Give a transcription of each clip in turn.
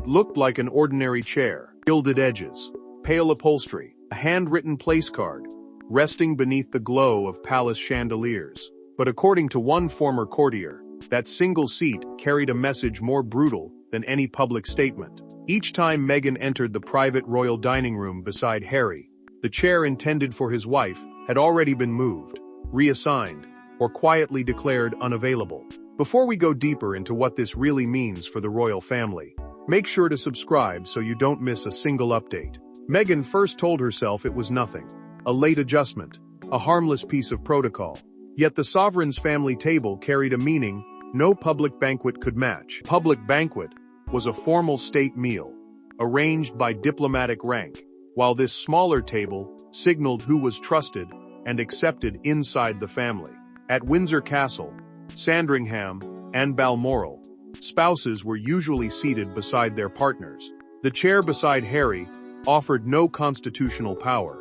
It looked like an ordinary chair, gilded edges, pale upholstery, a handwritten place card, resting beneath the glow of palace chandeliers. But according to one former courtier, that single seat carried a message more brutal than any public statement. Each time Meghan entered the private royal dining room beside Harry, the chair intended for his wife had already been moved, reassigned, or quietly declared unavailable. Before we go deeper into what this really means for the royal family, make sure to subscribe so you don't miss a single update. Meghan first told herself it was nothing, a late adjustment, a harmless piece of protocol. Yet the sovereign's family table carried a meaning no public banquet could match. Public banquet was a formal state meal, arranged by diplomatic rank, while this smaller table signaled who was trusted and accepted inside the family. At Windsor Castle, Sandringham, and Balmoral, spouses were usually seated beside their partners. The chair beside Harry offered no constitutional power,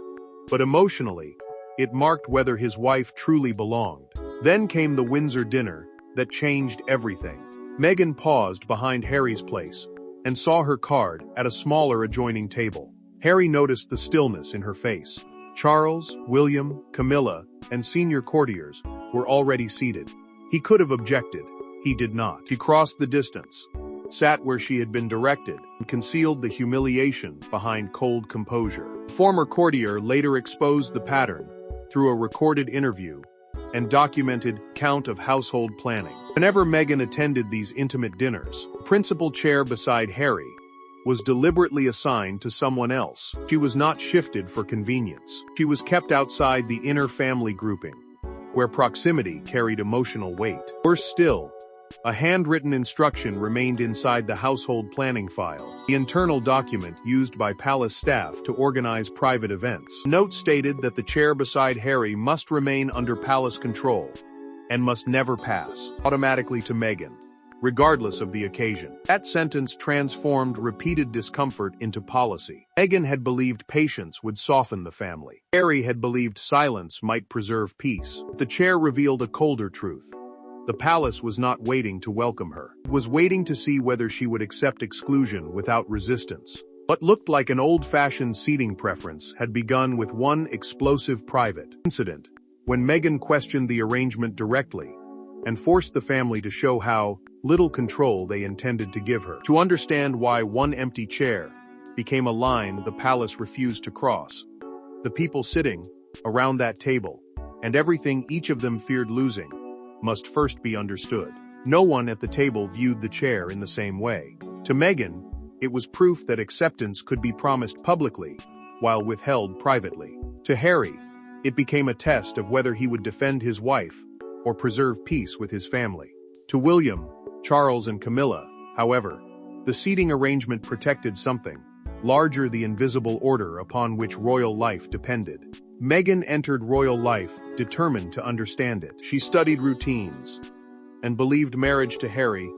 but emotionally, it marked whether his wife truly belonged. Then came the Windsor dinner that changed everything. Meghan paused behind Harry's place and saw her card at a smaller adjoining table. Harry noticed the stillness in her face. Charles, William, Camilla, and senior courtiers were already seated. He could have objected. He did not. She crossed the distance, sat where she had been directed, and concealed the humiliation behind cold composure. The former courtier later exposed the pattern through a recorded interview and documented account of household planning. Whenever Meghan attended these intimate dinners, the principal chair beside Harry was deliberately assigned to someone else. She was not shifted for convenience. She was kept outside the inner family grouping, where proximity carried emotional weight. Worse still, a handwritten instruction remained inside the household planning file, the internal document used by palace staff to organize private events. The note stated that the chair beside Harry must remain under palace control and must never pass automatically to Meghan, regardless of the occasion. That sentence transformed repeated discomfort into policy. Meghan had believed patience would soften the family. Harry had believed silence might preserve peace. The chair revealed a colder truth. The palace was not waiting to welcome her. It was waiting to see whether she would accept exclusion without resistance. What looked like an old-fashioned seating preference had begun with one explosive private incident, when Meghan questioned the arrangement directly and forced the family to show how little control they intended to give her. To understand why one empty chair became a line the palace refused to cross, the people sitting around that table, and everything each of them feared losing, must first be understood. No one at the table viewed the chair in the same way. To Meghan, it was proof that acceptance could be promised publicly, while withheld privately. To Harry, it became a test of whether he would defend his wife or preserve peace with his family. To William, Charles, and Camilla, however, the seating arrangement protected something larger, the invisible order upon which royal life depended. Meghan entered royal life determined to understand it. She studied routines and believed marriage to Harry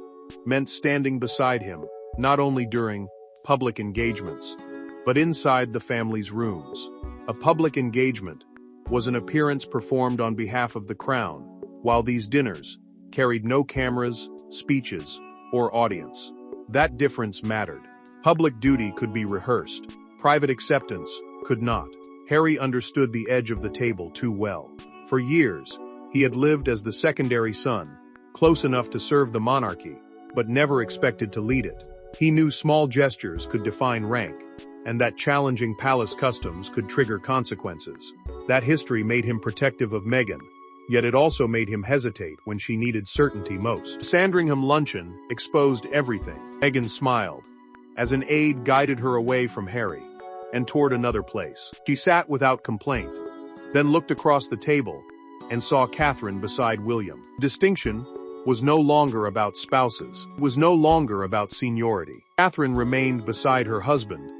meant standing beside him, not only during public engagements, but inside the family's rooms. A public engagement was an appearance performed on behalf of the crown, while these dinners carried no cameras, speeches, or audience. That difference mattered. Public duty could be rehearsed. Private acceptance could not. Harry understood the edge of the table too well. For years, he had lived as the secondary son, close enough to serve the monarchy, but never expected to lead it. He knew small gestures could define rank, and that challenging palace customs could trigger consequences. That history made him protective of Meghan, yet it also made him hesitate when she needed certainty most. The Sandringham luncheon exposed everything. Meghan smiled as an aide guided her away from Harry and toward another place. She sat without complaint, then looked across the table and saw Catherine beside William. Distinction was no longer about spouses. It was no longer about seniority. Catherine remained beside her husband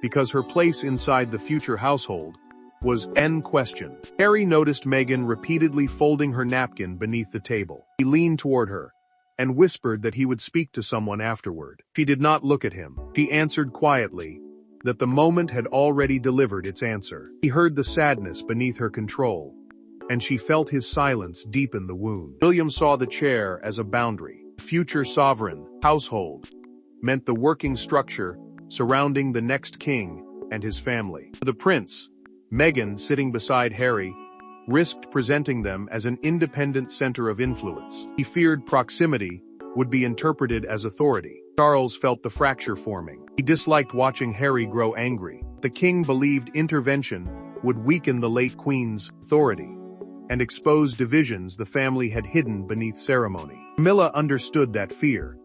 because her place inside the future household was unquestioned. Harry noticed Meghan repeatedly folding her napkin beneath the table. He leaned toward her and whispered that he would speak to someone afterward. She did not look at him. She answered quietly that the moment had already delivered its answer. He heard the sadness beneath her control, and she felt his silence deepen the wound. William saw the chair as a boundary. Future sovereign, household, meant the working structure surrounding the next king and his family. The prince, Meghan sitting beside Harry, risked presenting them as an independent center of influence. He feared proximity would be interpreted as authority. Charles felt the fracture forming. He disliked watching Harry grow angry. The king believed intervention would weaken the late queen's authority and expose divisions the family had hidden beneath ceremony. Camilla understood that fear,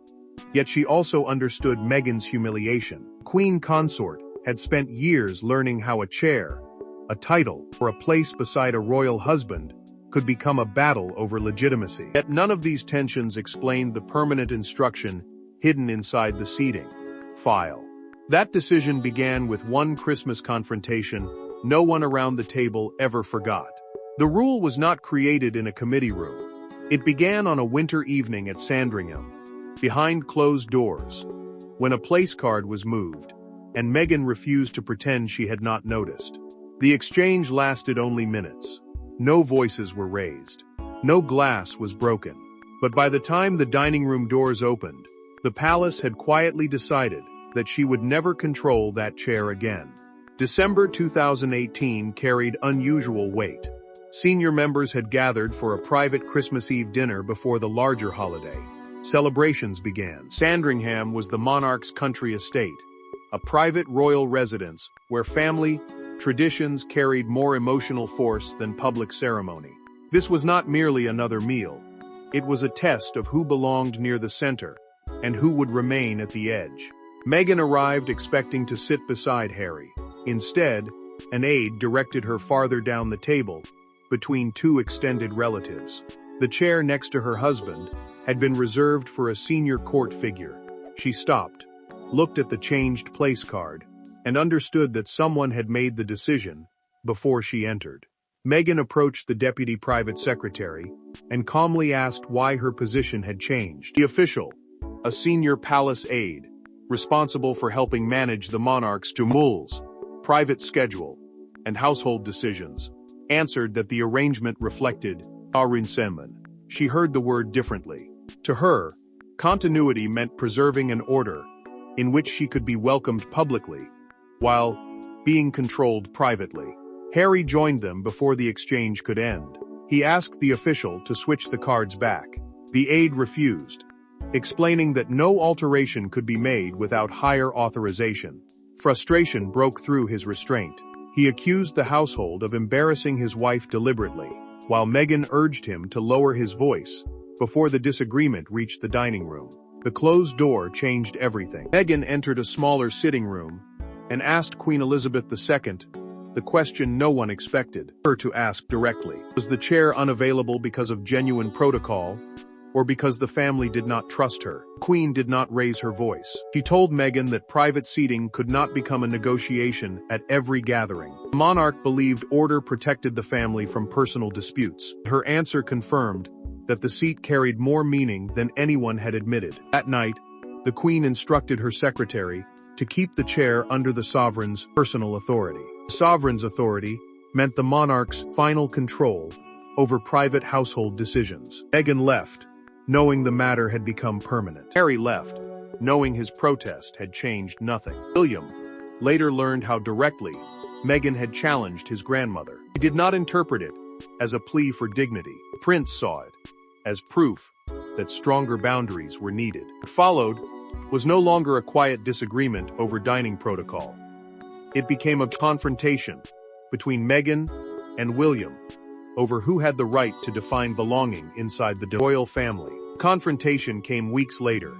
yet she also understood Meghan's humiliation. Queen consort had spent years learning how a chair, a title, or a place beside a royal husband could become a battle over legitimacy. Yet none of these tensions explained the permanent instruction hidden inside the seating file. That decision began with one Christmas confrontation no one around the table ever forgot. The rule was not created in a committee room. It began on a winter evening at Sandringham, behind closed doors, when a place card was moved, and Meghan refused to pretend she had not noticed. The exchange lasted only minutes. No voices were raised. No glass was broken. But by the time the dining room doors opened, the palace had quietly decided that she would never control that chair again. December 2018 carried unusual weight. Senior members had gathered for a private Christmas Eve dinner before the larger holiday. Celebrations began. Sandringham was the monarch's country estate, a private royal residence where family traditions carried more emotional force than public ceremony. This was not merely another meal. It was a test of who belonged near the center and who would remain at the edge. Meghan arrived expecting to sit beside Harry. Instead, an aide directed her farther down the table, between two extended relatives. The chair next to her husband had been reserved for a senior court figure. She stopped, looked at the changed place card, and understood that someone had made the decision before she entered. Meghan approached the deputy private secretary and calmly asked why her position had changed. The official, a senior palace aide, responsible for helping manage the monarch's tumults, private schedule, and household decisions, answered that the arrangement reflected reassigned. She heard the word differently. To her, continuity meant preserving an order in which she could be welcomed publicly, while being controlled privately. Harry joined them before the exchange could end. He asked the official to switch the cards back. The aide refused, explaining that no alteration could be made without higher authorization. Frustration broke through his restraint. He accused the household of embarrassing his wife deliberately, while Meghan urged him to lower his voice before the disagreement reached the dining room. The closed door changed everything. Meghan entered a smaller sitting room and asked Queen Elizabeth II the question no one expected her to ask directly. Was the chair unavailable because of genuine protocol, or because the family did not trust her? The Queen did not raise her voice. She told Meghan that private seating could not become a negotiation at every gathering. The monarch believed order protected the family from personal disputes. Her answer confirmed that the seat carried more meaning than anyone had admitted. That night, the Queen instructed her secretary to keep the chair under the sovereign's personal authority. The sovereign's authority meant the monarch's final control over private household decisions. Meghan left, knowing the matter had become permanent. Harry left, knowing his protest had changed nothing. William later learned how directly Meghan had challenged his grandmother. He did not interpret it as a plea for dignity. The prince saw it as proof that stronger boundaries were needed. What followed was no longer a quiet disagreement over dining protocol. It became a confrontation between Meghan and William over who had the right to define belonging inside the royal family. Confrontation came weeks later,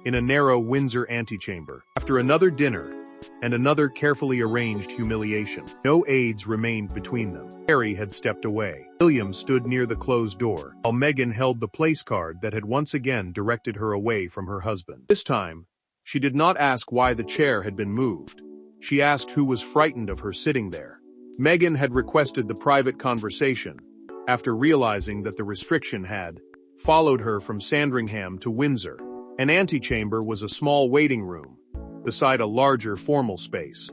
in a narrow Windsor antechamber. After another dinner and another carefully arranged humiliation, no aides remained between them. Harry had stepped away. William stood near the closed door, while Meghan held the place card that had once again directed her away from her husband. This time, she did not ask why the chair had been moved. She asked who was frightened of her sitting there. Meghan had requested the private conversation after realizing that the restriction had followed her from Sandringham to Windsor. An antechamber was a small waiting room beside a larger formal space,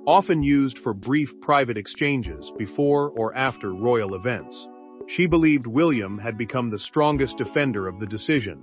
often used for brief private exchanges before or after royal events. She believed William had become the strongest defender of the decision,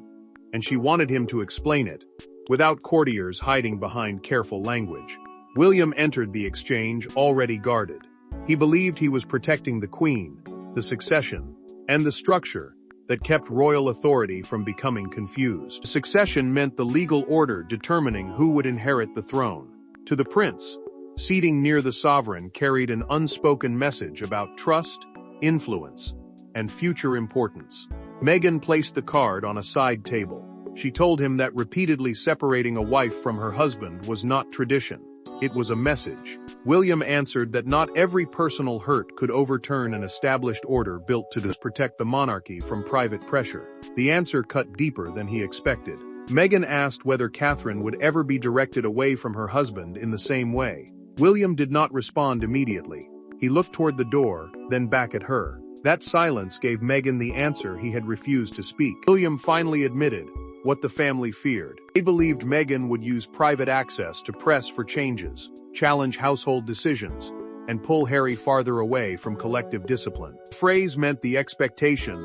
and she wanted him to explain it, without courtiers hiding behind careful language. William entered the exchange already guarded. He believed he was protecting the Queen, the succession, and the structure that kept royal authority from becoming confused. Succession meant the legal order determining who would inherit the throne. To the prince, seating near the sovereign carried an unspoken message about trust, influence, and future importance. Meghan placed the card on a side table. She told him that repeatedly separating a wife from her husband was not tradition. It was a message. William answered that not every personal hurt could overturn an established order built to protect the monarchy from private pressure. The answer cut deeper than he expected. Meghan asked whether Catherine would ever be directed away from her husband in the same way. William did not respond immediately. He looked toward the door, then back at her. That silence gave Meghan the answer he had refused to speak. William finally admitted what the family feared. They believed Meghan would use private access to press for changes, challenge household decisions, and pull Harry farther away from collective discipline. The phrase meant the expectation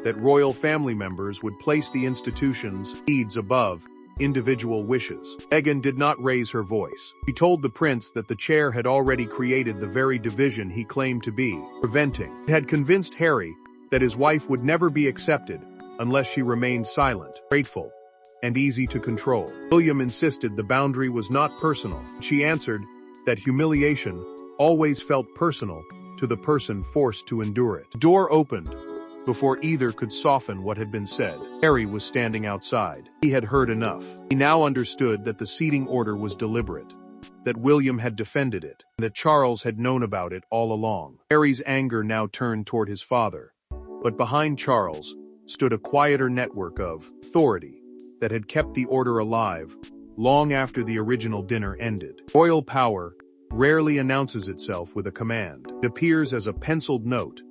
that royal family members would place the institution's needs above individual wishes. Meghan did not raise her voice. She told the prince that the chair had already created the very division he claimed to be preventing. It had convinced Harry that his wife would never be accepted unless she remained silent, grateful, and easy to control. William insisted the boundary was not personal. She answered that humiliation always felt personal to the person forced to endure it. The door opened before either could soften what had been said. Harry was standing outside. He had heard enough. He now understood that the seating order was deliberate, that William had defended it, and that Charles had known about it all along. Harry's anger now turned toward his father, but behind Charles stood a quieter network of authority that had kept the order alive long after the original dinner ended. Royal power rarely announces itself with a command. It appears as a penciled note,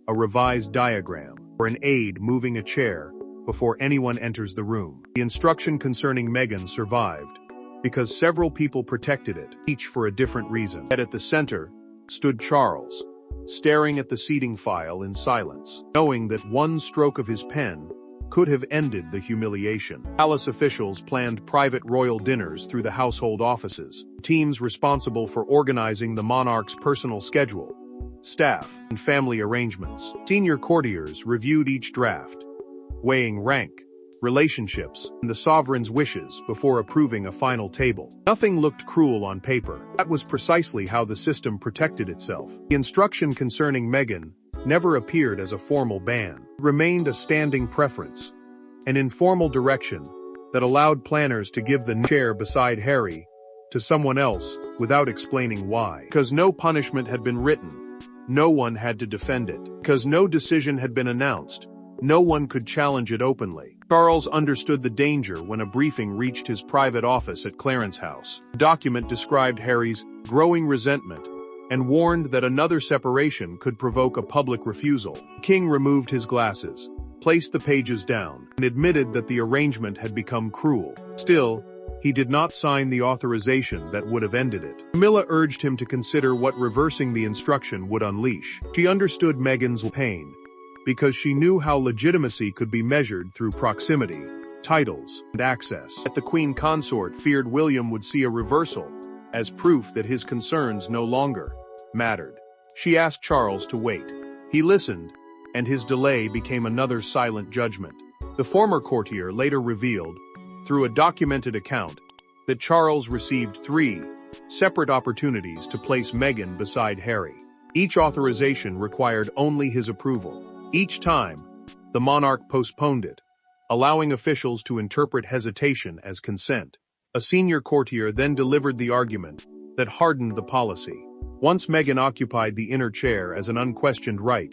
a revised diagram, or an aide moving a chair before anyone enters the room. The instruction concerning Meghan survived because several people protected it, each for a different reason. Yet at the center stood Charles, staring at the seating file in silence, knowing that one stroke of his pen could have ended the humiliation. Palace officials planned private royal dinners through the household offices, teams responsible for organizing the monarch's personal schedule, staff, and family arrangements. Senior courtiers reviewed each draft, weighing rank, relationships, and the sovereign's wishes before approving a final table. Nothing looked cruel on paper. That was precisely how the system protected itself. The instruction concerning Meghan never appeared as a formal ban. It remained a standing preference, an informal direction that allowed planners to give the chair beside Harry to someone else without explaining why. Because no punishment had been written, no one had to defend it. Because no decision had been announced, no one could challenge it openly. Charles understood the danger when a briefing reached his private office at Clarence House. The document described Harry's growing resentment and warned that another separation could provoke a public refusal. The king removed his glasses, placed the pages down, and admitted that the arrangement had become cruel. Still, he did not sign the authorization that would have ended it. Camilla urged him to consider what reversing the instruction would unleash. She understood Meghan's pain, because she knew how legitimacy could be measured through proximity, titles, and access. Yet the Queen Consort feared William would see a reversal as proof that his concerns no longer mattered. She asked Charles to wait. He listened, and his delay became another silent judgment. The former courtier later revealed, through a documented account, that Charles received 3 separate opportunities to place Meghan beside Harry. Each authorization required only his approval. Each time, the monarch postponed it, allowing officials to interpret hesitation as consent. A senior courtier then delivered the argument that hardened the policy. Once Meghan occupied the inner chair as an unquestioned right,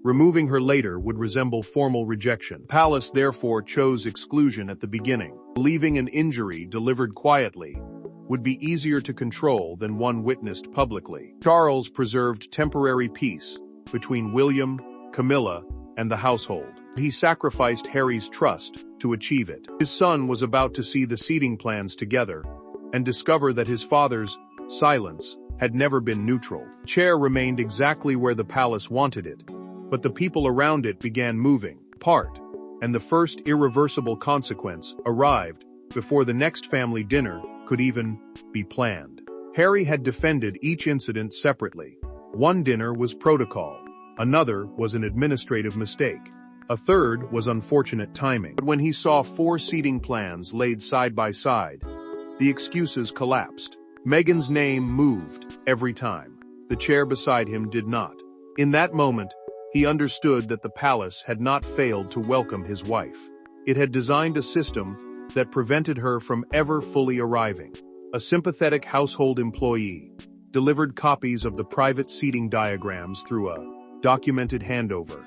removing her later would resemble formal rejection. The palace therefore chose exclusion at the beginning, believing an injury delivered quietly would be easier to control than one witnessed publicly. Charles preserved temporary peace between William, Camilla, and the household. He sacrificed Harry's trust to achieve it. His son was about to see the seating plans together and discover that his father's silence had never been neutral. The chair remained exactly where the palace wanted it, but the people around it began moving apart, and the first irreversible consequence arrived before the next family dinner could even be planned. Harry had defended each incident separately. One dinner was protocol, another was an administrative mistake, a third was unfortunate timing. But when he saw 4 seating plans laid side by side, the excuses collapsed. Meghan's name moved every time. The chair beside him did not. In that moment, he understood that the palace had not failed to welcome his wife. It had designed a system that prevented her from ever fully arriving. A sympathetic household employee delivered copies of the private seating diagrams through a documented handover,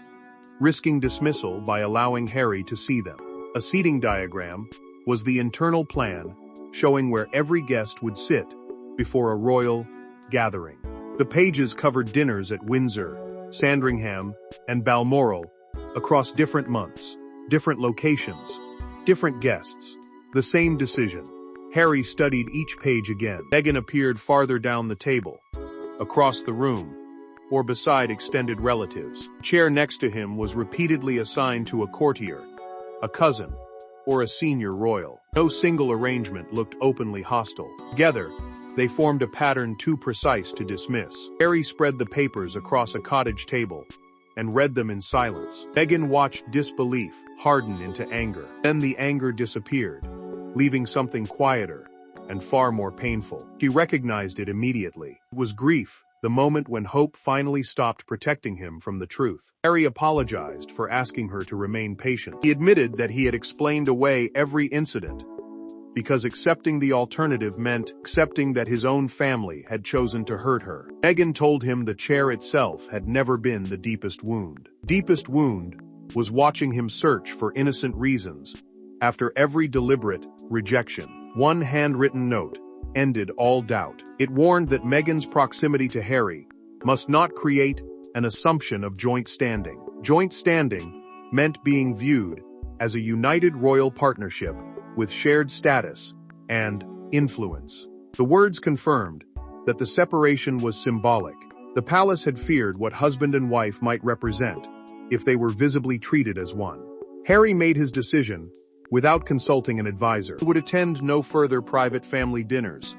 risking dismissal by allowing Harry to see them. A seating diagram was the internal plan showing where every guest would sit before a royal gathering. The pages covered dinners at Windsor, Sandringham, and Balmoral across different months, different locations, different guests. The same decision. Harry studied each page again. Meghan appeared farther down the table, across the room, or beside extended relatives. The chair next to him was repeatedly assigned to a courtier, a cousin, or a senior royal. No single arrangement looked openly hostile. Together, they formed a pattern too precise to dismiss. Harry spread the papers across a cottage table and read them in silence. Meghan watched disbelief harden into anger. Then the anger disappeared, leaving something quieter and far more painful. She recognized it immediately. It was grief, the moment when hope finally stopped protecting him from the truth. Harry apologized for asking her to remain patient. He admitted that he had explained away every incident, because accepting the alternative meant accepting that his own family had chosen to hurt her. Meghan told him the chair itself had never been the deepest wound. Deepest wound was watching him search for innocent reasons after every deliberate rejection. One handwritten note ended all doubt. It warned that Meghan's proximity to Harry must not create an assumption of joint standing. Joint standing meant being viewed as a united royal partnership with shared status and influence. The words confirmed that the separation was symbolic. The palace had feared what husband and wife might represent if they were visibly treated as one. Harry made his decision without consulting an advisor. He would attend no further private family dinners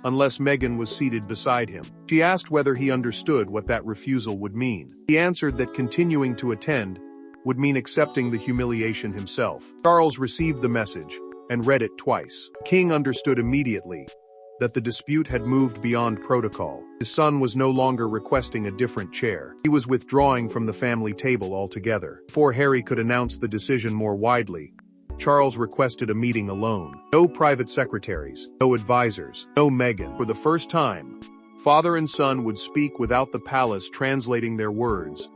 unless Meghan was seated beside him. She asked whether he understood what that refusal would mean. He answered that continuing to attend would mean accepting the humiliation himself. Charles received the message and read it twice. The king understood immediately that the dispute had moved beyond protocol. His son was no longer requesting a different chair. He was withdrawing from the family table altogether. Before Harry could announce the decision more widely, Charles requested a meeting alone. No private secretaries, no advisors, no Meghan. For the first time, father and son would speak without the palace translating their words,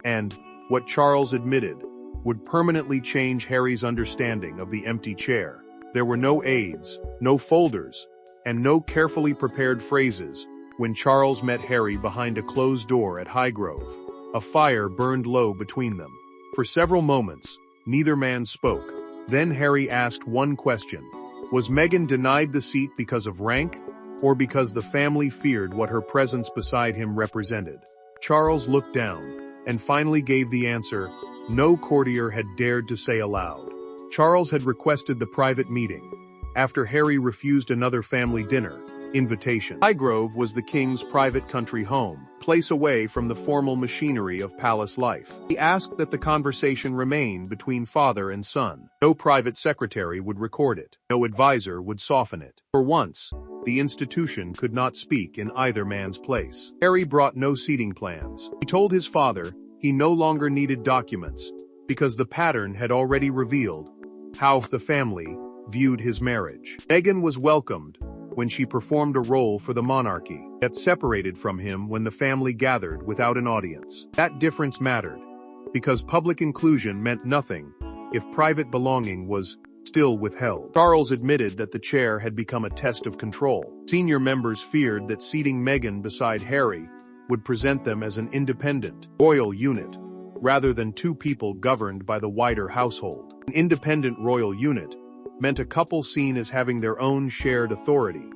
and, what Charles admitted, would permanently change Harry's understanding of the empty chair. There were no aides, no folders, and no carefully prepared phrases when Charles met Harry behind a closed door at Highgrove. A fire burned low between them. For several moments, neither man spoke. Then Harry asked one question. Was Meghan denied the seat because of rank, or because the family feared what her presence beside him represented? Charles looked down and finally gave the answer no courtier had dared to say aloud. Charles had requested the private meeting after Harry refused another family dinner invitation. Highgrove was the king's private country home, place away from the formal machinery of palace life. He asked that the conversation remain between father and son. No private secretary would record it. No advisor would soften it. For once, the institution could not speak in either man's place. Harry brought no seating plans. He told his father he no longer needed documents because the pattern had already revealed how the family viewed his marriage. Meghan was welcomed when she performed a role for the monarchy, yet separated from him when the family gathered without an audience. That difference mattered, because public inclusion meant nothing if private belonging was still withheld. Charles admitted that the chair had become a test of control. Senior members feared that seating Meghan beside Harry would present them as an independent, royal unit, rather than two people governed by the wider household. An independent royal unit meant a couple seen as having their own shared authority,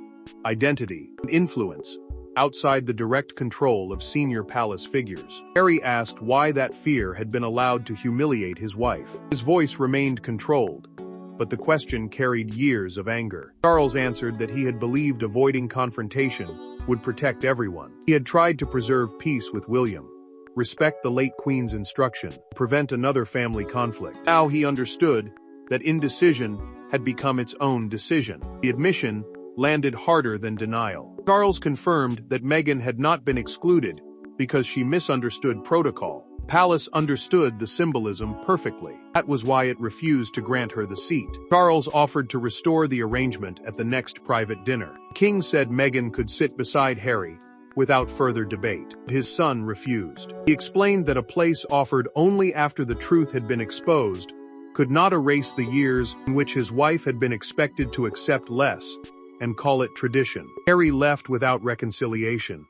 identity, and influence outside the direct control of senior palace figures. Harry asked why that fear had been allowed to humiliate his wife. His voice remained controlled, but the question carried years of anger. Charles answered that he had believed avoiding confrontation would protect everyone. He had tried to preserve peace with William, respect the late Queen's instruction, prevent another family conflict. Now he understood that indecision had become its own decision. The admission landed harder than denial. Charles confirmed that Meghan had not been excluded because she misunderstood protocol. Palace understood the symbolism perfectly. That was why it refused to grant her the seat. Charles offered to restore the arrangement at the next private dinner. King said Meghan could sit beside Harry without further debate. His son refused. He explained that a place offered only after the truth had been exposed could not erase the years in which his wife had been expected to accept less and call it tradition. Harry left without reconciliation,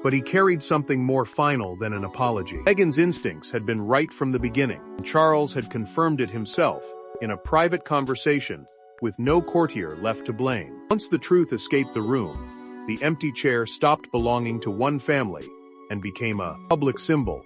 but he carried something more final than an apology. Meghan's instincts had been right from the beginning. Charles had confirmed it himself in a private conversation with no courtier left to blame. Once the truth escaped the room, the empty chair stopped belonging to one family and became a public symbol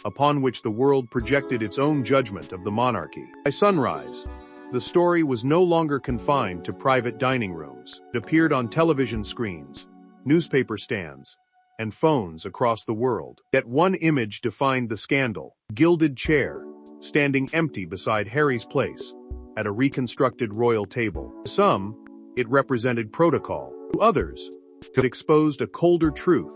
upon which the world projected its own judgment of the monarchy. By sunrise, the story was no longer confined to private dining rooms. It appeared on television screens, newspaper stands, and phones across the world. Yet one image defined the scandal: gilded chair, standing empty beside Harry's place, at a reconstructed royal table. To some, it represented protocol. To others, it exposed a colder truth,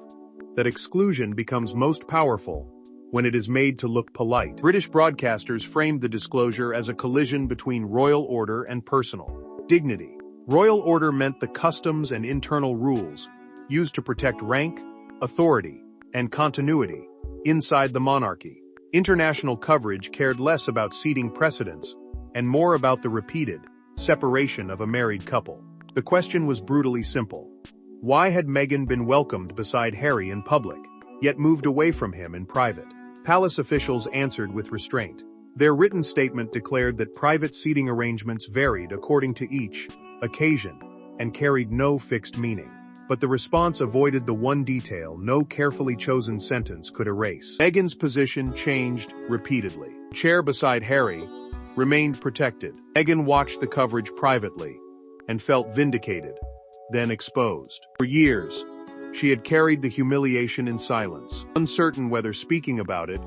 that exclusion becomes most powerful when it is made to look polite. British broadcasters framed the disclosure as a collision between royal order and personal dignity. Royal order meant the customs and internal rules used to protect rank, authority, and continuity inside the monarchy. International coverage cared less about seating precedents and more about the repeated separation of a married couple. The question was brutally simple. Why had Meghan been welcomed beside Harry in public, yet moved away from him in private? Palace officials answered with restraint. Their written statement declared that private seating arrangements varied according to each occasion and carried no fixed meaning. But the response avoided the one detail no carefully chosen sentence could erase. Meghan's position changed repeatedly. The chair beside Harry remained protected. Meghan watched the coverage privately and felt vindicated, then exposed. For years, she had carried the humiliation in silence, uncertain whether speaking about it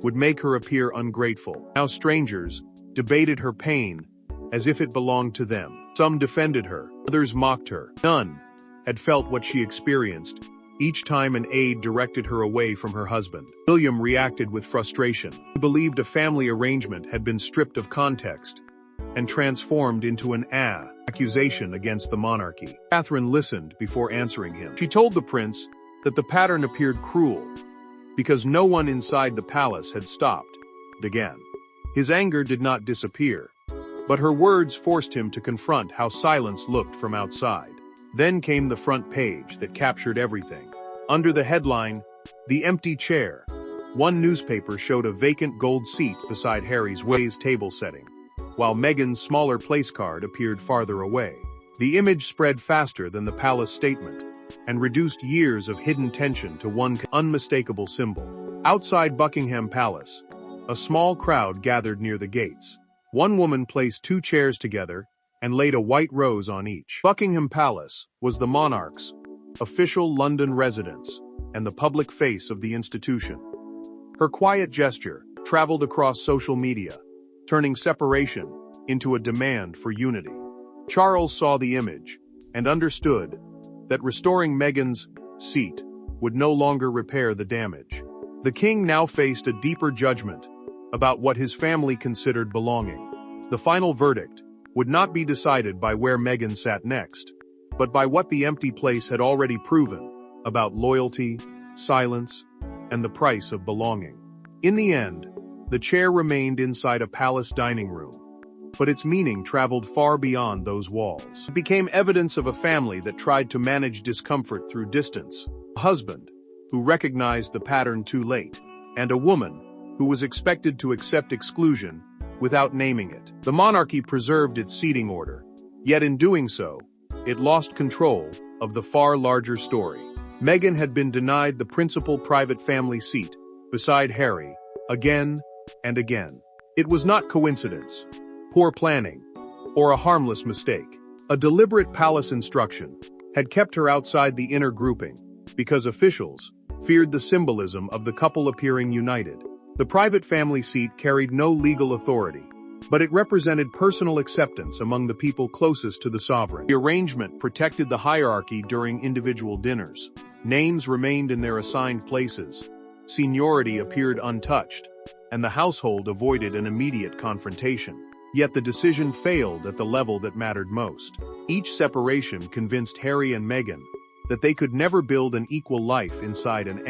would make her appear ungrateful. Now strangers debated her pain as if it belonged to them. Some defended her, others mocked her. None had felt what she experienced each time an aide directed her away from her husband. William reacted with frustration. He believed a family arrangement had been stripped of context and transformed into an accusation against the monarchy. Catherine listened before answering him. She told the prince that the pattern appeared cruel because no one inside the palace had stopped it again. His anger did not disappear, but her words forced him to confront how silence looked from outside. Then came the front page that captured everything. Under the headline, "The Empty Chair," one newspaper showed a vacant gold seat beside Harry's table setting, while Meghan's smaller place card appeared farther away. The image spread faster than the palace statement and reduced years of hidden tension to one unmistakable symbol. Outside Buckingham Palace, a small crowd gathered near the gates. One woman placed two chairs together and laid a white rose on each. Buckingham Palace was the monarch's official London residence and the public face of the institution. Her quiet gesture traveled across social media, turning separation into a demand for unity. Charles saw the image and understood that restoring Meghan's seat would no longer repair the damage. The king now faced a deeper judgment about what his family considered belonging. The final verdict would not be decided by where Meghan sat next, but by what the empty place had already proven about loyalty, silence, and the price of belonging. In the end, the chair remained inside a palace dining room, but its meaning traveled far beyond those walls. It became evidence of a family that tried to manage discomfort through distance, a husband who recognized the pattern too late, and a woman who was expected to accept exclusion without naming it. The monarchy preserved its seating order, yet in doing so, it lost control of the far larger story. Meghan had been denied the principal private family seat beside Harry again and again. It was not coincidence, poor planning, or a harmless mistake. A deliberate palace instruction had kept her outside the inner grouping, because officials feared the symbolism of the couple appearing united. The private family seat carried no legal authority, but it represented personal acceptance among the people closest to the sovereign. The arrangement protected the hierarchy during individual dinners. Names remained in their assigned places. Seniority appeared untouched, and the household avoided an immediate confrontation. Yet the decision failed at the level that mattered most. Each separation convinced Harry and Meghan that they could never build an equal life inside an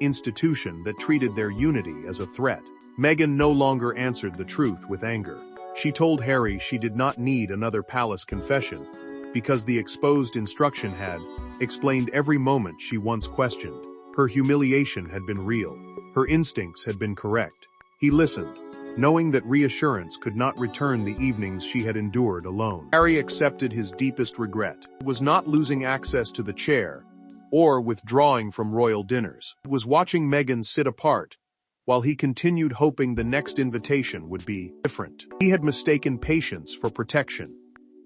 institution that treated their unity as a threat. Meghan no longer answered the truth with anger. She told Harry she did not need another palace confession, because the exposed instruction had explained every moment she once questioned. Her humiliation had been real. Her instincts had been correct. He listened, knowing that reassurance could not return the evenings she had endured alone. Harry accepted his deepest regret. It was not losing access to the chair, or withdrawing from royal dinners. It was watching Meghan sit apart, while he continued hoping the next invitation would be different. He had mistaken patience for protection,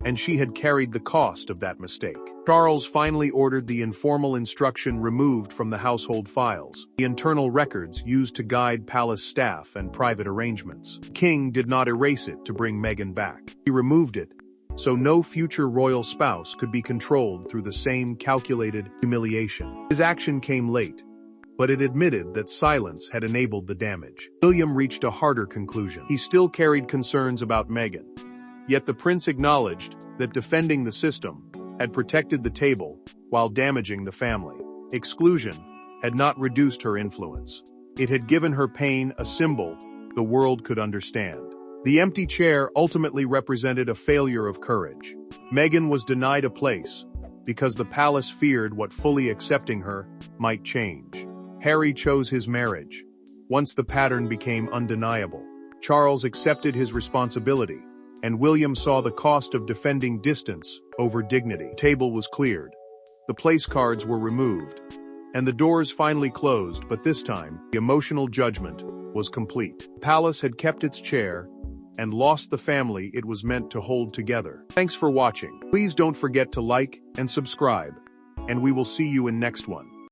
and she had carried the cost of that mistake. Charles finally ordered the informal instruction removed from the household files, the internal records used to guide palace staff and private arrangements. The king did not erase it to bring Meghan back. He removed it, so no future royal spouse could be controlled through the same calculated humiliation. His action came late, but it admitted that silence had enabled the damage. William reached a harder conclusion. He still carried concerns about Meghan, yet the prince acknowledged that defending the system had protected the table while damaging the family. Exclusion had not reduced her influence. It had given her pain a symbol the world could understand. The empty chair ultimately represented a failure of courage. Meghan was denied a place because the palace feared what fully accepting her might change. Harry chose his marriage. Once the pattern became undeniable, Charles accepted his responsibility, and William saw the cost of defending distance over dignity. The table was cleared. The place cards were removed, and the doors finally closed, but this time, the emotional judgment was complete. The palace had kept its chair and lost the family it was meant to hold together. Thanks for watching. Please don't forget to like and subscribe, and we will see you in next one.